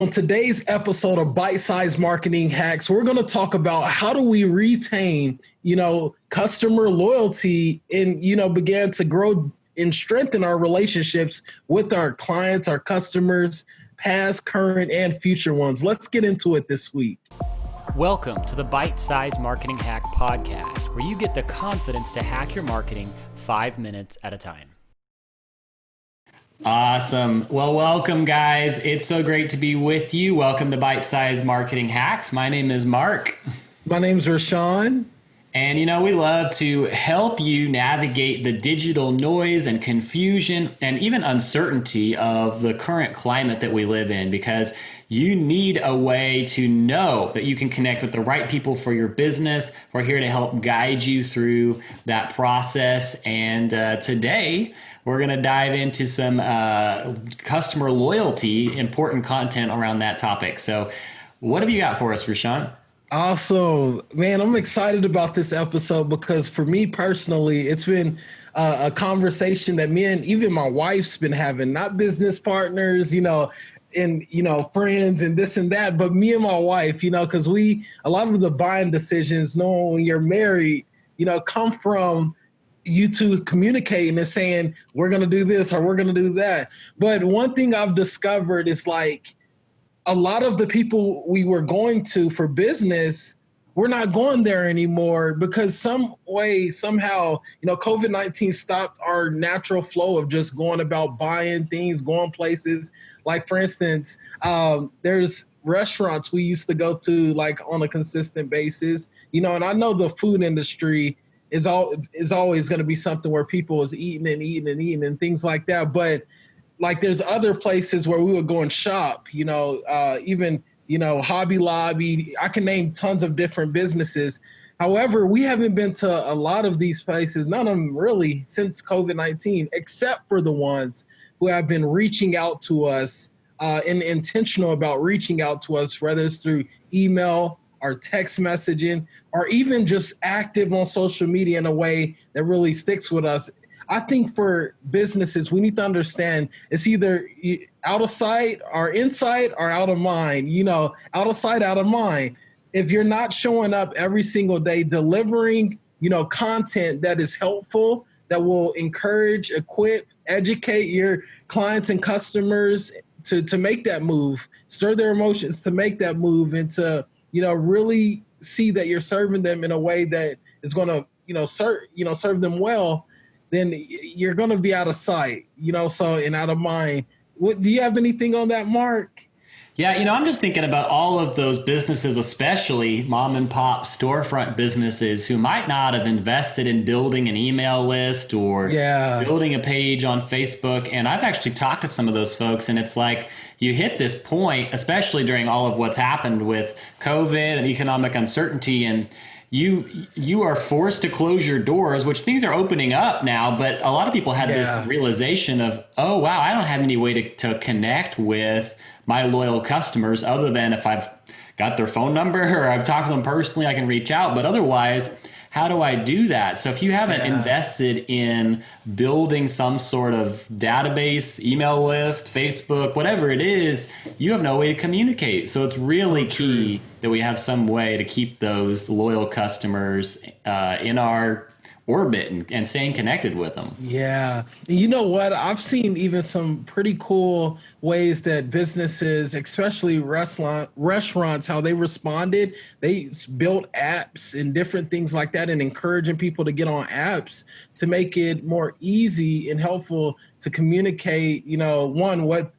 On today's episode of Bite Size Marketing Hacks, we're going to talk about how do we retain, customer loyalty and, begin to grow and strengthen our relationships with our clients, our customers, past, current, and future ones. Let's get into it this week. Welcome to the Bite Size Marketing Hack Podcast, where you get the confidence to hack your marketing 5 minutes at a time. Awesome. Well, welcome, guys. It's so great to be with you. Welcome to Bite Size Marketing Hacks. My name is Mark. My name's Rashawn. And, we love to help you navigate the digital noise and confusion and even uncertainty of the current climate that we live in, because you need a way to know that you can connect with the right people for your business. We're here to help guide you through that process. And today, we're going to dive into some customer loyalty, important content around that topic. So what have you got for us, Rashawn? Awesome, man. I'm excited about this episode because for me personally, it's been a conversation that me and even my wife's been having, not business partners, and, friends and this and that, but me and my wife, because a lot of the buying decisions, knowing when you're married, come from you two communicating and saying, we're going to do this or we're going to do that. But one thing I've discovered is like a lot of the people we were going to for business, we're not going there anymore because somehow, COVID-19 stopped our natural flow of just going about buying things, going places. Like, for instance, there's restaurants we used to go to like on a consistent basis, and I know the food industry is always going to be something where people is eating and things like that. But like there's other places where we would go and shop, even Hobby Lobby. I can name tons of different businesses. However, we haven't been to a lot of these places, none of them really since COVID-19, except for the ones who have been reaching out to us and intentional about reaching out to us, whether it's through email or text messaging, or even just active on social media in a way that really sticks with us. I think for businesses, we need to understand it's either out of sight or in sight or out of mind, out of sight, out of mind. If you're not showing up every single day, delivering, content that is helpful, that will encourage, equip, educate your clients and customers to make that move, stir their emotions to make that move, and to, really see that you're serving them in a way that is going to, serve them well, then you're going to be out of sight, and out of mind. Do you have anything on that, Mark? Yeah, I'm just thinking about all of those businesses, especially mom and pop storefront businesses who might not have invested in building an email list or building a page on Facebook. And I've actually talked to some of those folks, and it's like you hit this point, especially during all of what's happened with COVID and economic uncertainty, and you are forced to close your doors, which things are opening up now. But a lot of people had this realization of, oh, wow, I don't have any way to connect with my loyal customers other than if I've got their phone number or I've talked to them personally, I can reach out. But otherwise, how do I do that? So if you haven't invested in building some sort of database, email list, Facebook, whatever it is, you have no way to communicate. So it's really key that we have some way to keep those loyal customers in our orbit and staying connected with them. Yeah. And you know what? I've seen even some pretty cool ways that businesses, especially restaurants, how they responded. They built apps and different things like that, and encouraging people to get on apps to make it more easy and helpful to communicate, one, what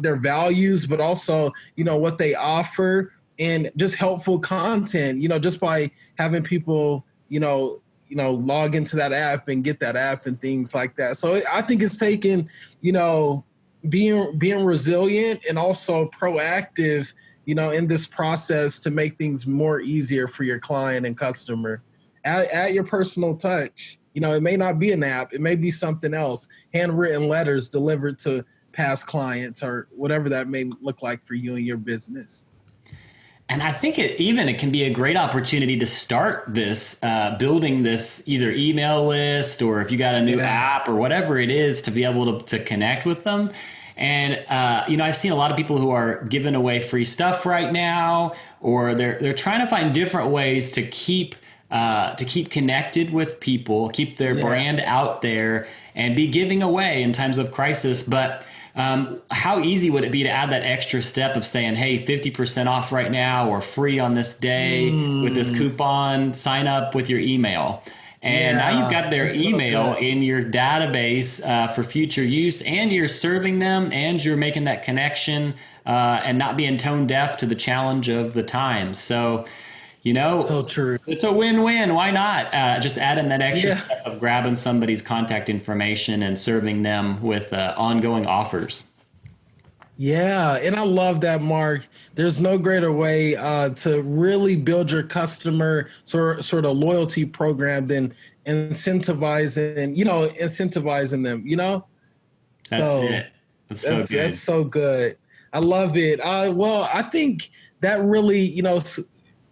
their values, but also, what they offer, and just helpful content, just by having people, log into that app and get that app and things like that. So I think it's taken, being resilient and also proactive, in this process to make things more easier for your client and customer at your personal touch. It may not be an app. It may be something else, handwritten letters delivered to past clients or whatever that may look like for you and your business. And I think it can be a great opportunity to start this, building this either email list, or if you got a new app or whatever it is, to be able to connect with them. And, I've seen a lot of people who are giving away free stuff right now, or they're trying to find different ways to keep connected with people, keep their brand out there, and be giving away in times of crisis. But how easy would it be to add that extra step of saying, hey, 50% off right now, or free on this day with this coupon, sign up with your email. And now you've got their email in your database for future use, and you're serving them, and you're making that connection and not being tone deaf to the challenge of the times. So, so true. It's a win-win. Why not? Just add in that extra step of grabbing somebody's contact information and serving them with ongoing offers. Yeah, and I love that, Mark. There's no greater way to really build your customer sort of loyalty program than incentivizing them, That's it. That's so good. That's so good. I love it. Well, I think that really,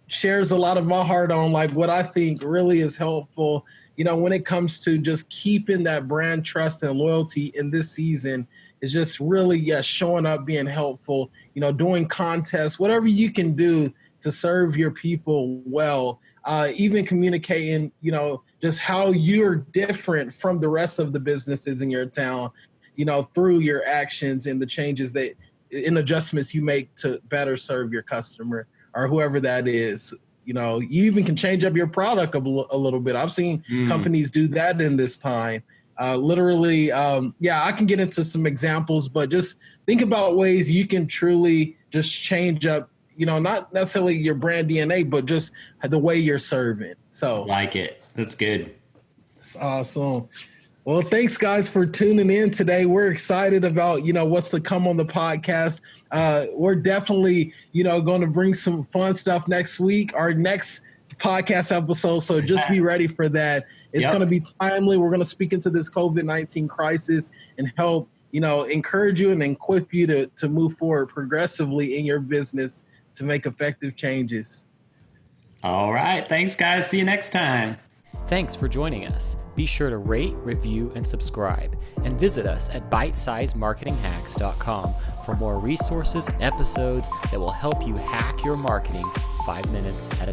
shares a lot of my heart on like what I think really is helpful, when it comes to just keeping that brand trust and loyalty in this season. Is just really showing up, being helpful, doing contests, whatever you can do to serve your people well, even communicating, just how you're different from the rest of the businesses in your town, through your actions and the changes and adjustments you make to better serve your customer or whoever that is. You even can change up your product a little bit. I've seen companies do that in this time. I can get into some examples, but just think about ways you can truly just change up, not necessarily your brand DNA, but just the way you're serving. So like it. That's good. That's awesome. Well, thanks guys for tuning in today. We're excited about, what's to come on the podcast. We're definitely, going to bring some fun stuff next week, our next podcast episode. So just be ready for that. It's going to be timely. We're going to speak into this COVID-19 crisis and help, encourage you and equip you to move forward progressively in your business to make effective changes. All right. Thanks, guys. See you next time. Thanks for joining us. Be sure to rate, review, and subscribe, and visit us at bitesizemarketinghacks.com for more resources and episodes that will help you hack your marketing 5 minutes at a time.